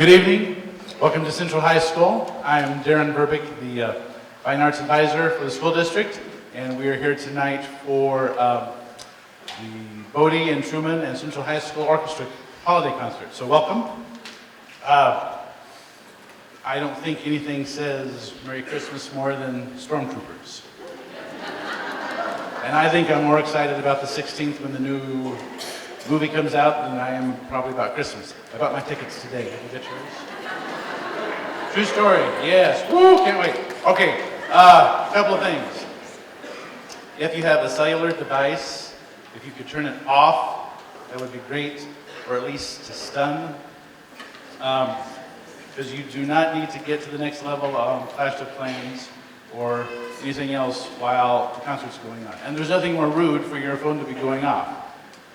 Good evening. Welcome to Central High School. I am Darren Burbick, the Fine Arts Advisor for the school district, and we are here tonight for the Bode and Truman and Central High School Orchestra holiday concert. So welcome. I don't think anything says Merry Christmas more than stormtroopers. And I think I'm more excited about the 16th when the new movie comes out than I am probably about Christmas. I bought my tickets today. Have you got yours? True story. Yes. Woo! Can't wait. Okay. Couple of things. If you have a cellular device, if you could turn it off, that would be great, or at least to stun. Because you do not need to get to the next level on Clash of Clans or anything else while the concert's going on. And there's nothing more rude for your phone to be going off,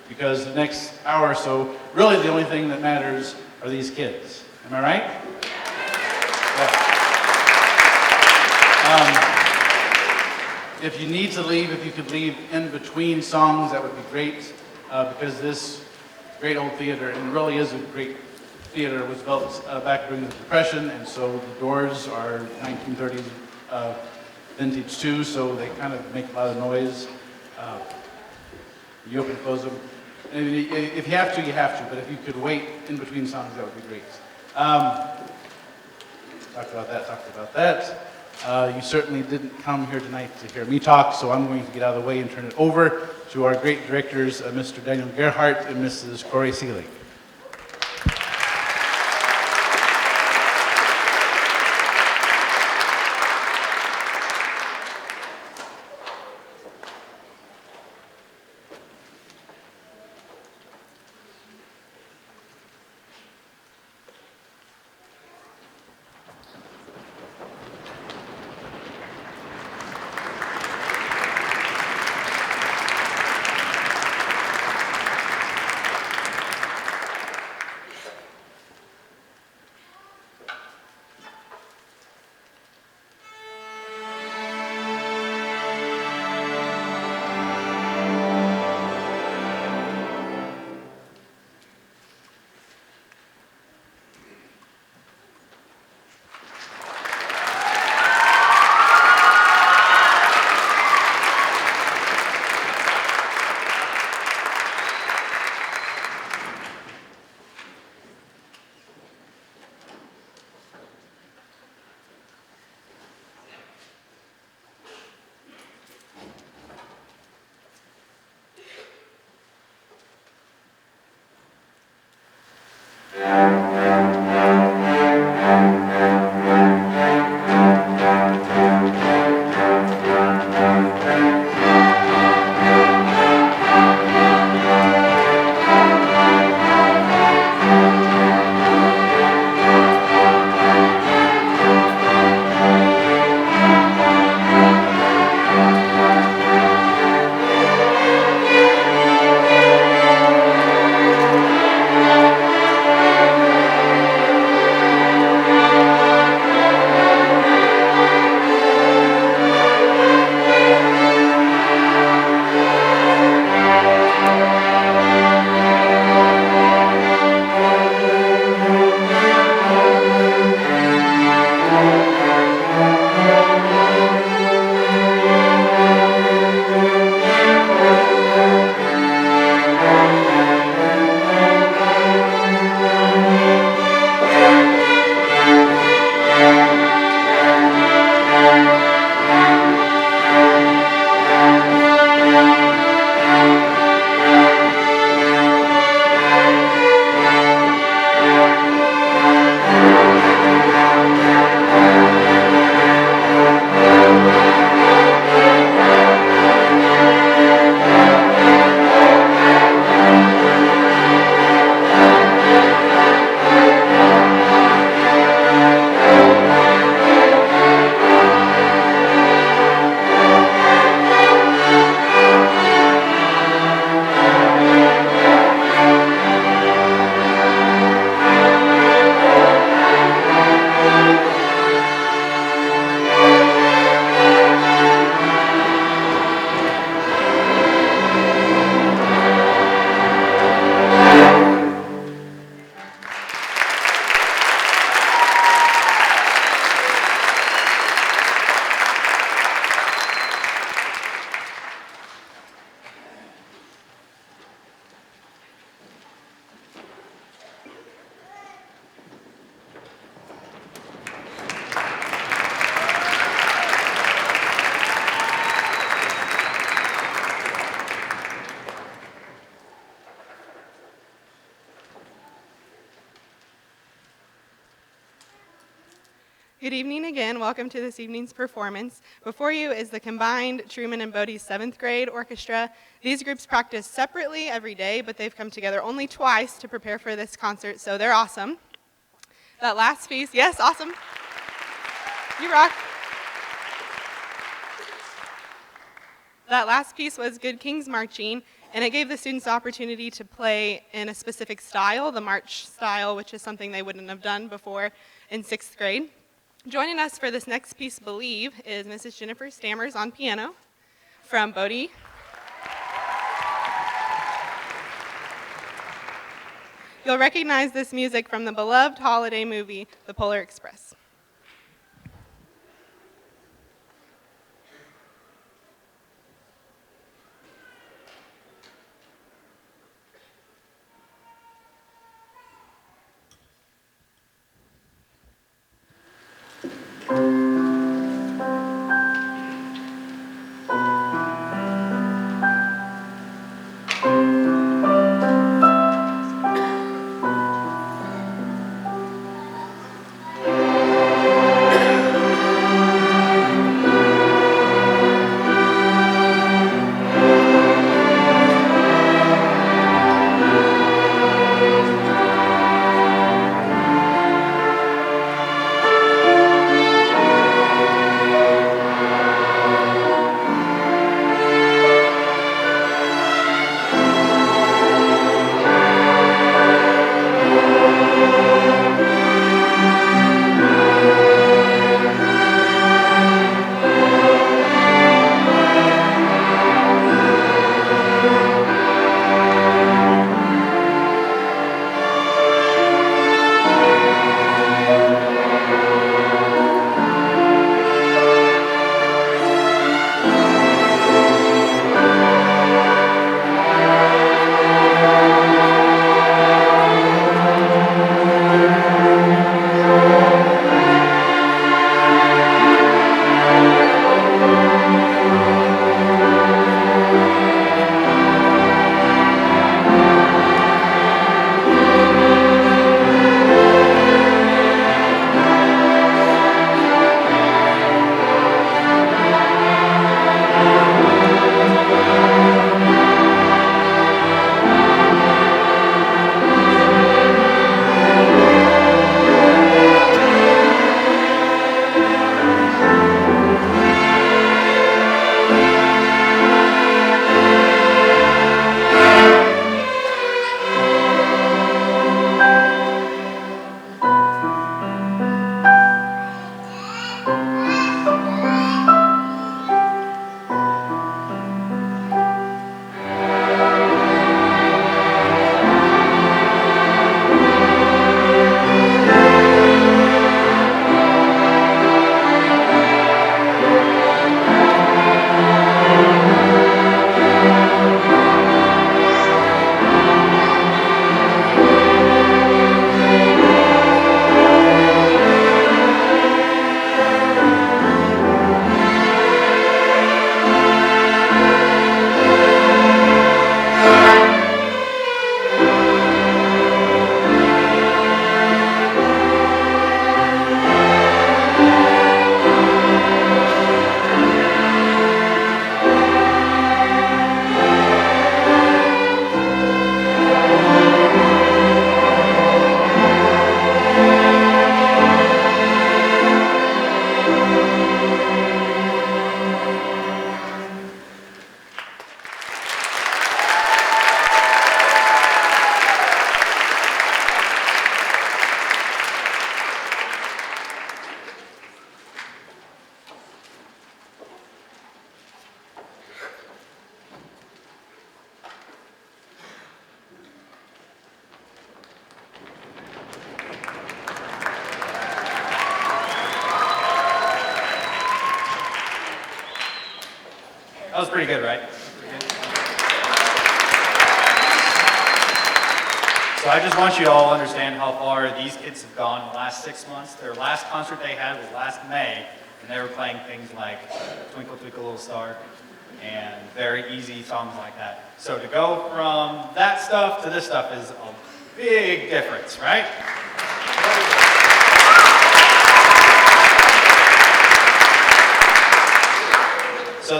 because the next hour or so, really the only thing that matters are these kids. Am I right? Yeah. If you need to leave, if you could leave in between songs, that would be great, because this great old theater, and it really is a great theater, was built back during the Depression, and so the doors are 1930s vintage too, so they kind of make a lot of noise. You open and close them. And if you have to, you have to, but if you could wait in between songs, that would be great. Talked about that. You certainly didn't come here tonight to hear me talk, so I'm going to get out of the way and turn it over to our great directors, Mr. Daniel Gerhardt and Mrs. Corey Seelig. Good evening again. Welcome to this evening's performance. Before you is the combined Truman and Bode 7th grade orchestra. These groups practice separately every day, but they've come together only twice to prepare for this concert, so they're awesome. That last piece, yes, awesome. You rock. That last piece was Good King's Marching, and it gave the students the opportunity to play in a specific style, the march style, which is something they wouldn't have done before in 6th grade. Joining us for this next piece, Believe, is Mrs. Jennifer Stammers on piano from Bode. You'll recognize this music from the beloved holiday movie, The Polar Express. That was pretty good, right? So I just want you to all understand how far these kids have gone in the last 6 months. Their last concert they had was last May, and they were playing things like Twinkle Twinkle Little Star and very easy songs like that. So to go from that stuff to this stuff is a big difference, right?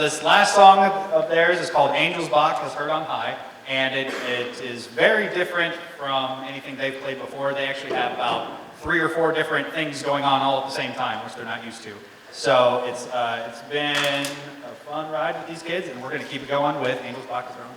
this last song of theirs is called Angel's Bach, as heard on high, and it is very different from anything they've played before. They actually have about 3 or 4 different things going on all at the same time, which they're not used to. So it's been a fun ride with these kids, and we're going to keep it going with Angel's Bach as our own.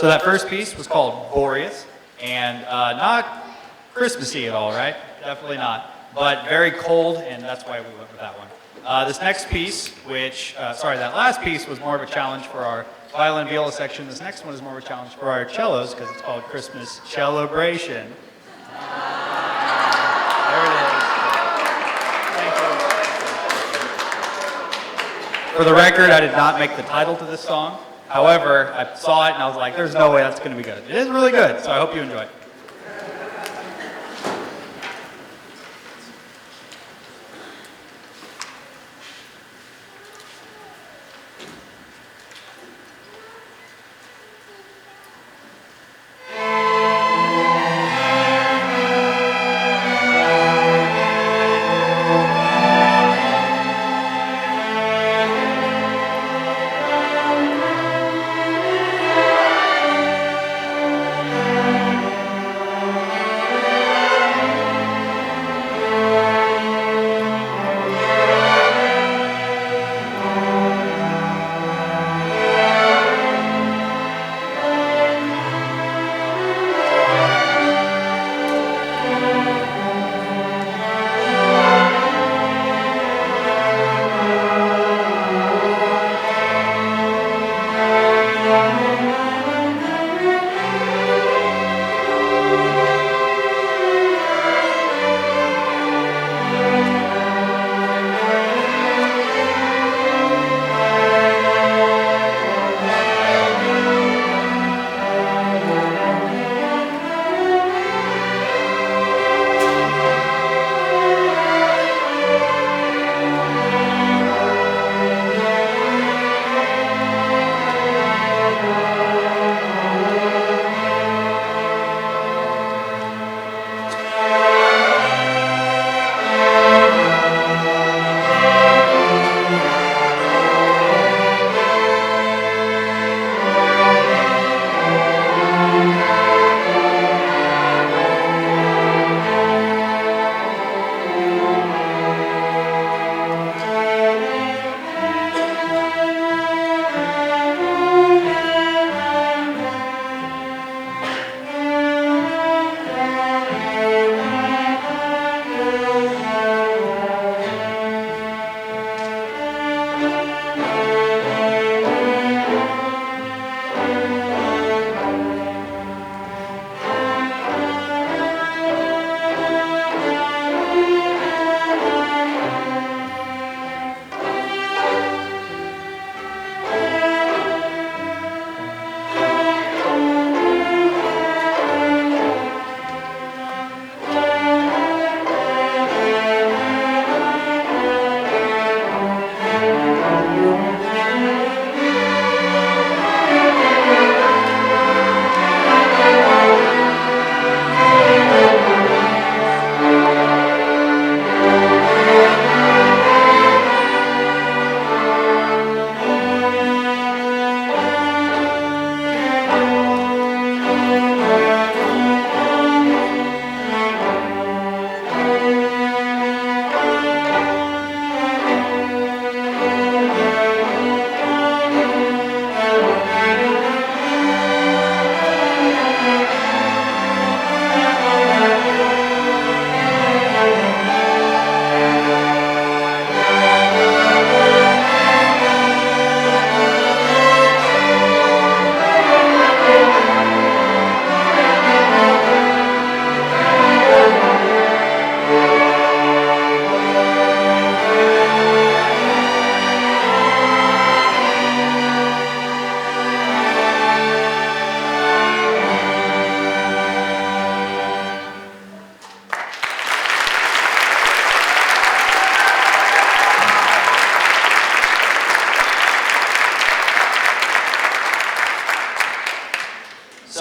So that first piece was called Boreas, and not Christmassy at all, right? Definitely not. But very cold, and that's why we went with that one. This next piece, that last piece was more of a challenge for our violin viola section. This next one is more of a challenge for our cellos because it's called Christmas Celebration. There it is. Thank you. For the record, I did not make the title to this song. However, I saw it and I was like, there's no way that's going to be good. It is really good, so I hope you enjoy it.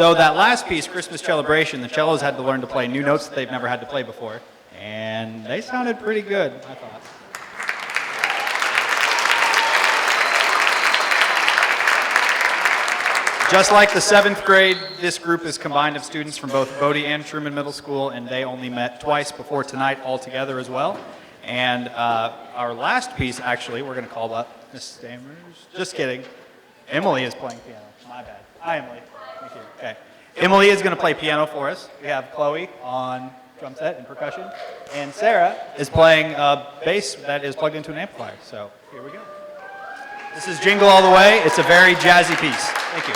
So that last piece, Christmas Celebration, the cellos had to learn to play new notes that they've never had to play before. And they sounded pretty good, I thought. Just like the 7th grade, this group is combined of students from both Bode and Truman Middle School, and they only met twice before tonight all together as well. And our last piece, actually, we're going to call up Miss Stammers. Just kidding. Emily is playing piano. My bad. Hi, Emily. Thank you. Okay. Emily is going to play piano for us. We have Chloe on drum set and percussion. And Sarah is playing bass that is plugged into an amplifier. So here we go. This is Jingle All the Way. It's a very jazzy piece. Thank you.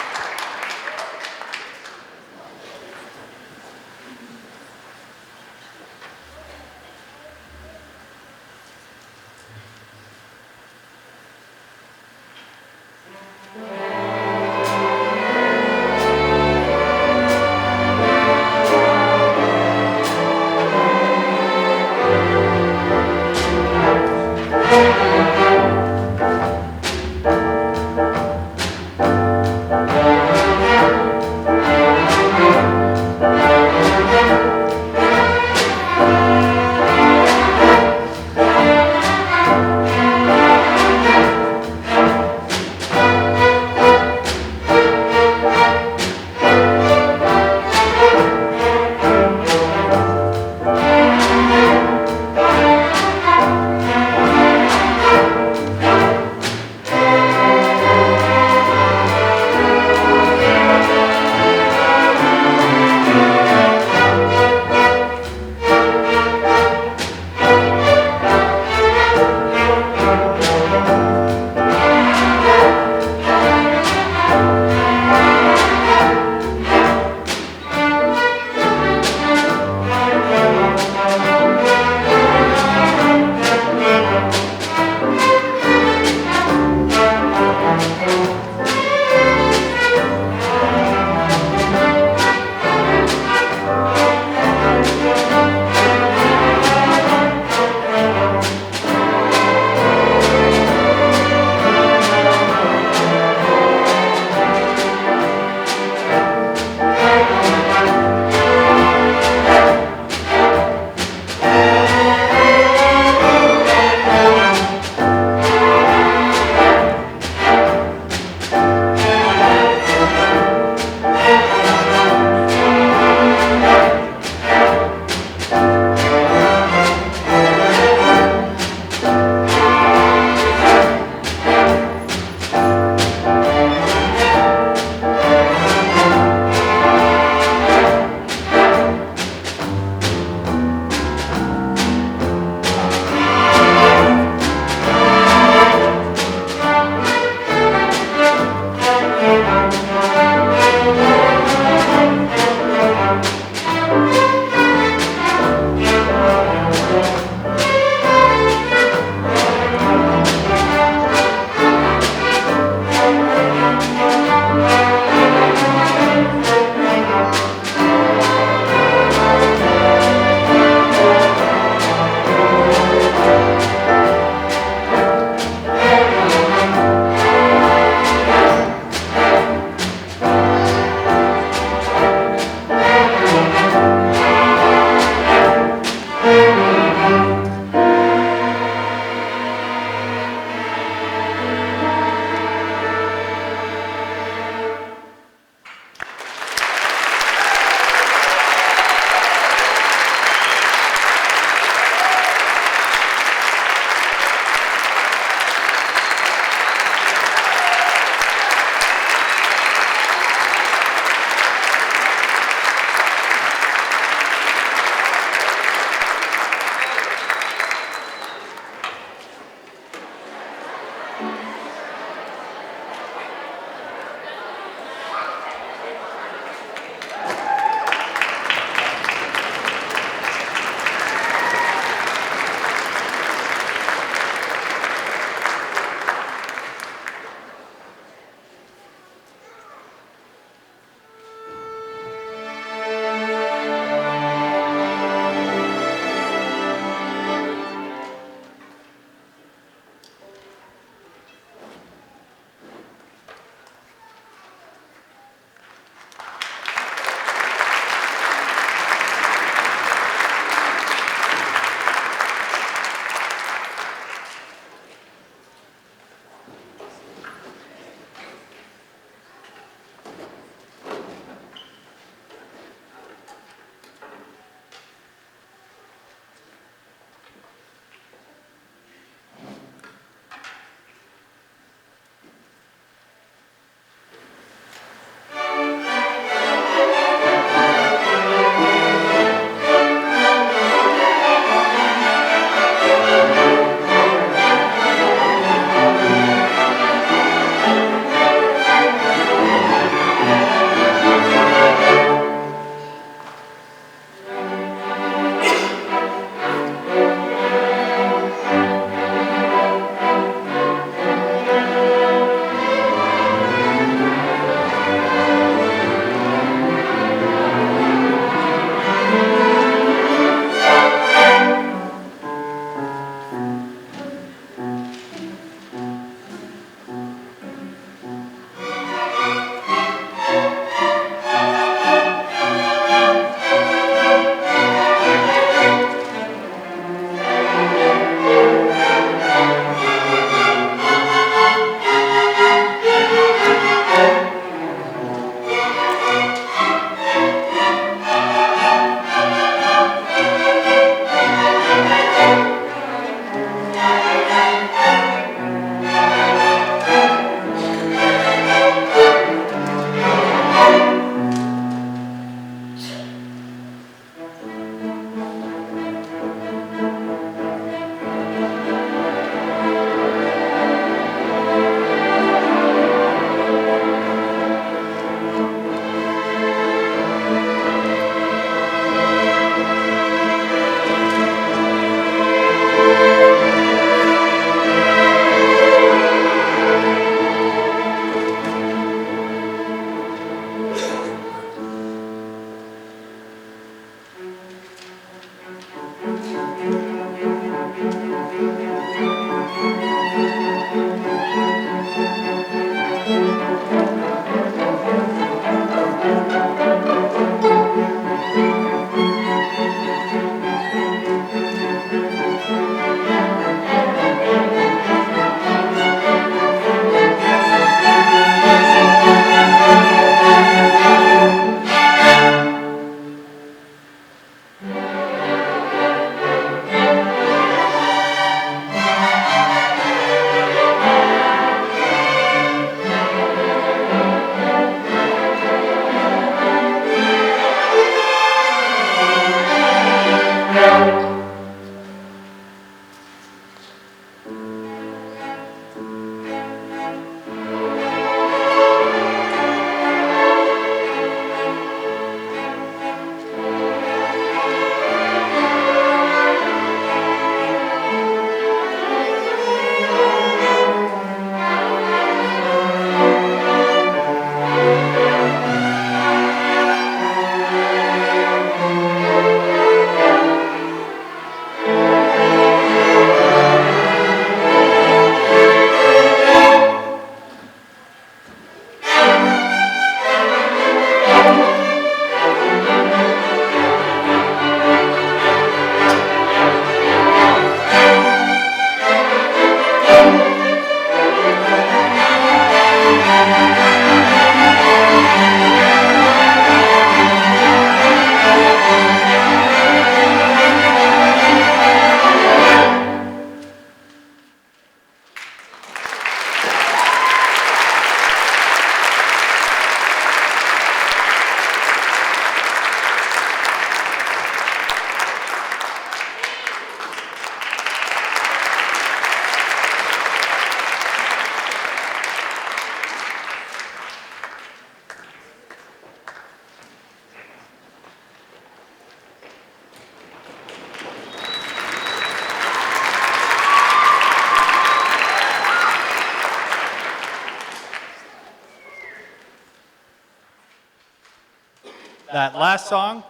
that last song,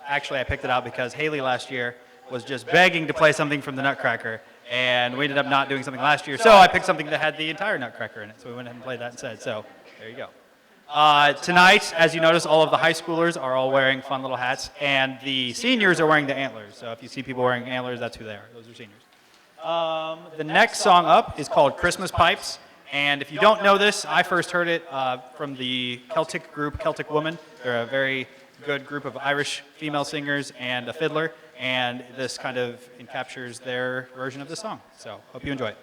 actually I picked it out because Haley last year was just begging to play something from the Nutcracker, and we ended up not doing something last year, so I picked something that had the entire Nutcracker in it, so we went ahead and played that instead, so there you go. Tonight, as you notice, all of the high schoolers are all wearing fun little hats, and the seniors are wearing the antlers, so if you see people wearing antlers, that's who they are. Those are seniors. The next song up is called Christmas Pipes, and if you don't know this, I first heard it from the Celtic group Celtic Woman. They're a very good group of Irish female singers and a fiddler, and this kind of captures their version of the song. So, hope you enjoy it.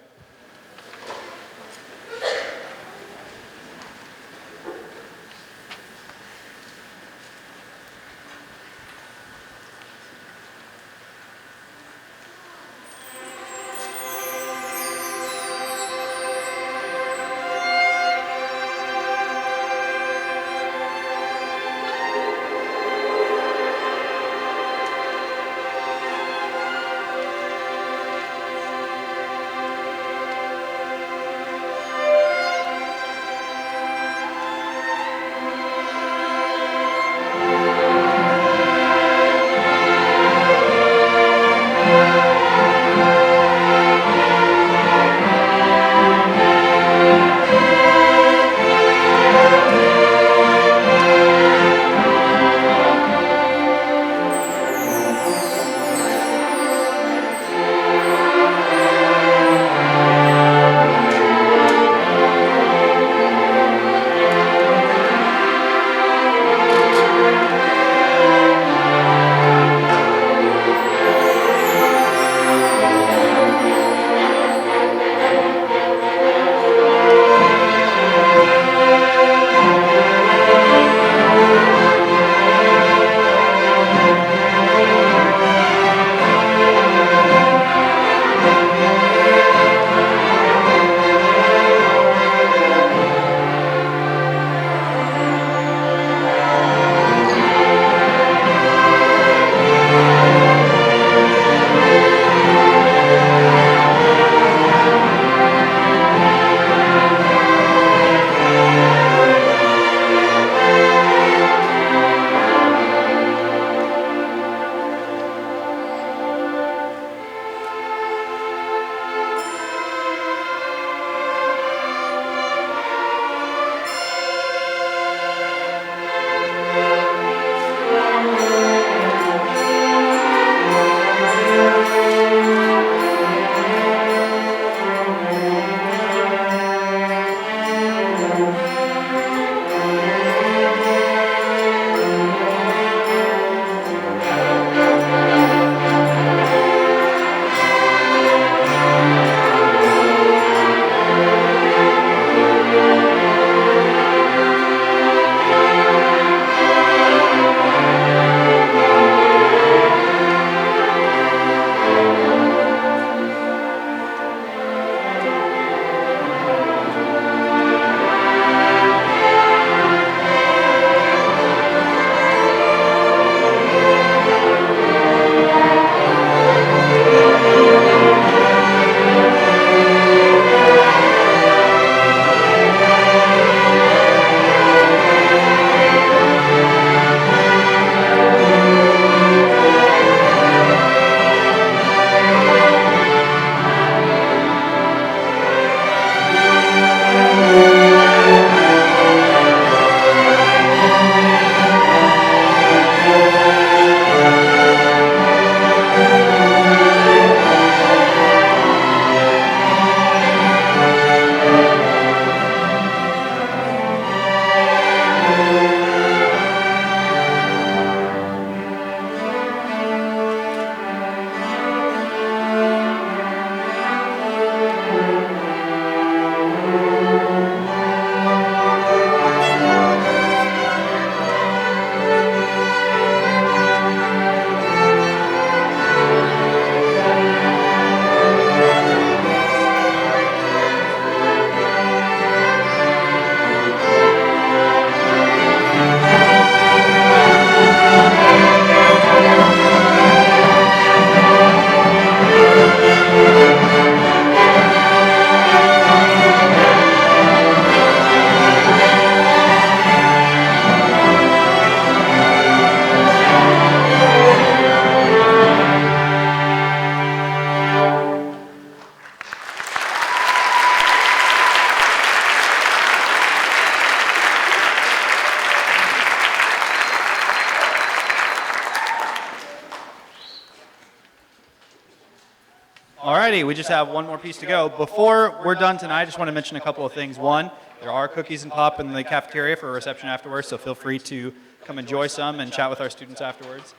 Alrighty, we just have one more piece to go. Before we're done tonight, I just want to mention a couple of things. One, there are cookies and pop in the cafeteria for a reception afterwards, so feel free to come enjoy some and chat with our students afterwards.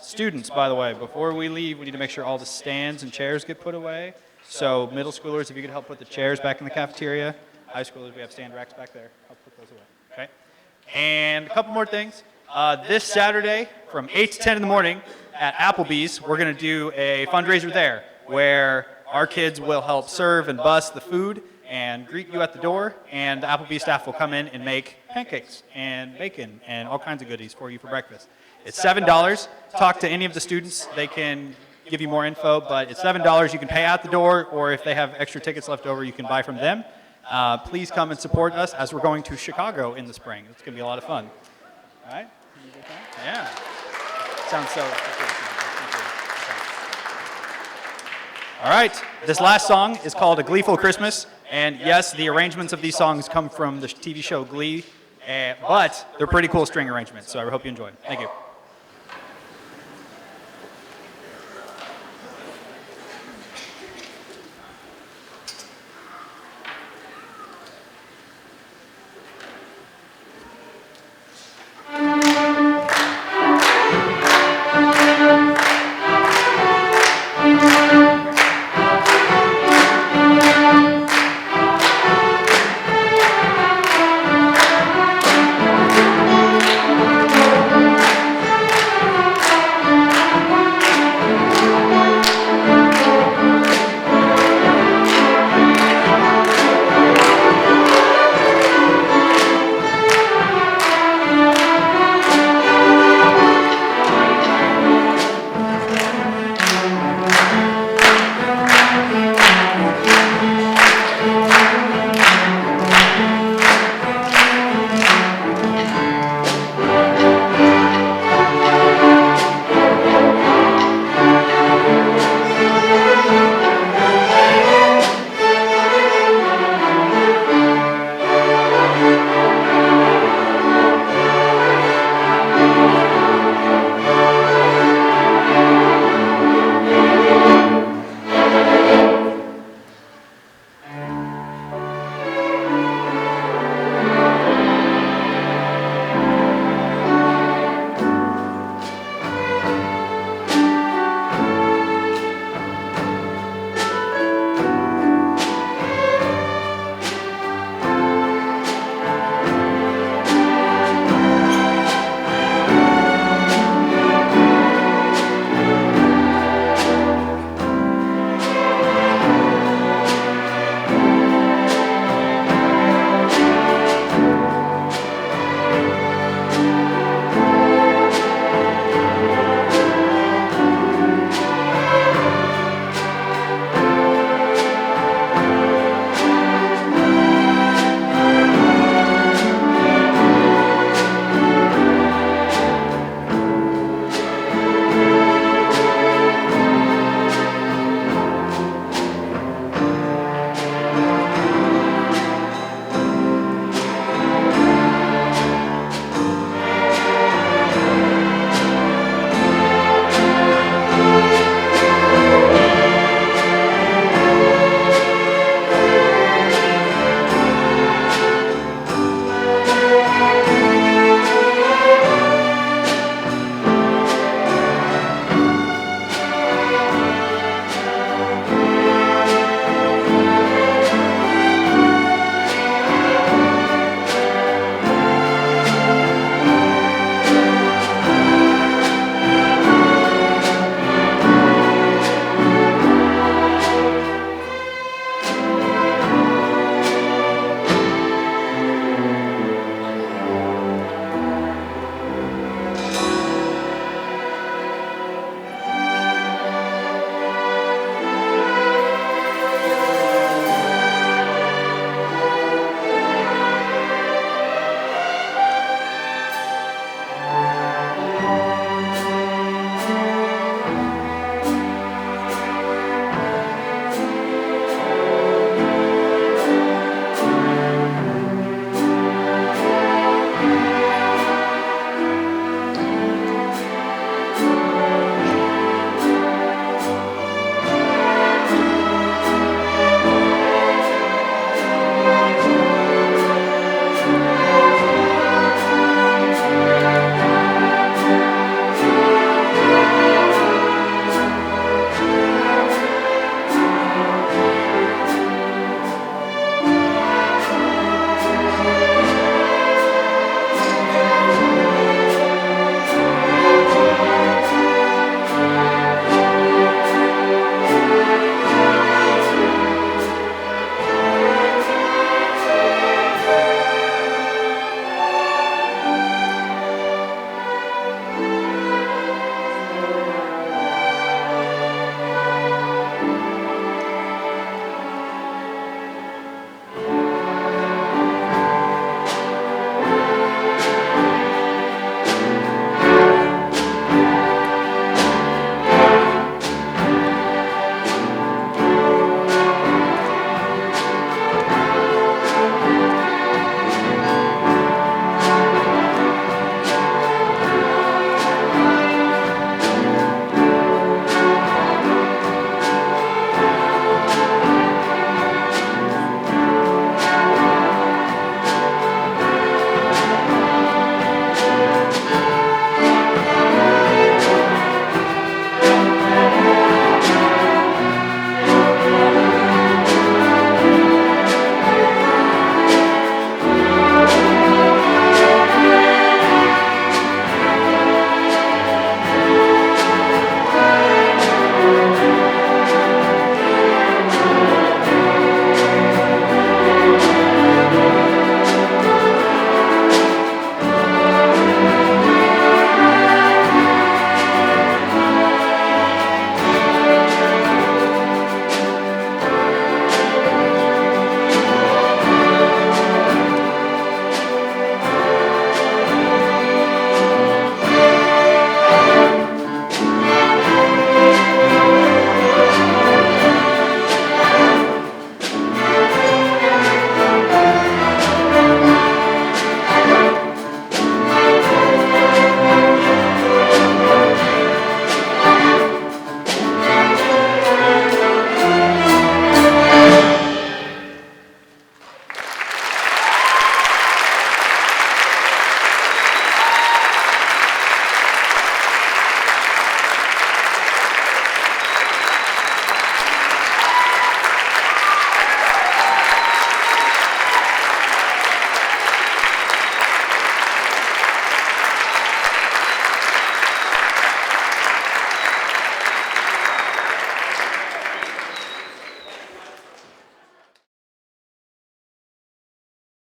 Students, by the way, before we leave, we need to make sure all the stands and chairs get put away. So middle schoolers, if you could help put the chairs back in the cafeteria. High schoolers, we have stand racks back there. Help put those away, okay? And a couple more things. This Saturday from 8 to 10 in the morning at Applebee's, we're going to do a fundraiser there where our kids will help serve and bus the food and greet you at the door, and the Applebee's staff will come in and make pancakes and bacon and all kinds of goodies for you for breakfast. It's $7. Talk to any of the students. They can give you more info, but it's $7. You can pay at the door, or if they have extra tickets left over, you can buy from them. Please come and support us as we're going to Chicago in the spring. It's going to be a lot of fun. All right? Yeah. Sounds so good. All right. This last song is called A Gleeful Christmas. And yes, the arrangements of these songs come from the TV show Glee, but they're pretty cool string arrangements, so I hope you enjoy. Thank you.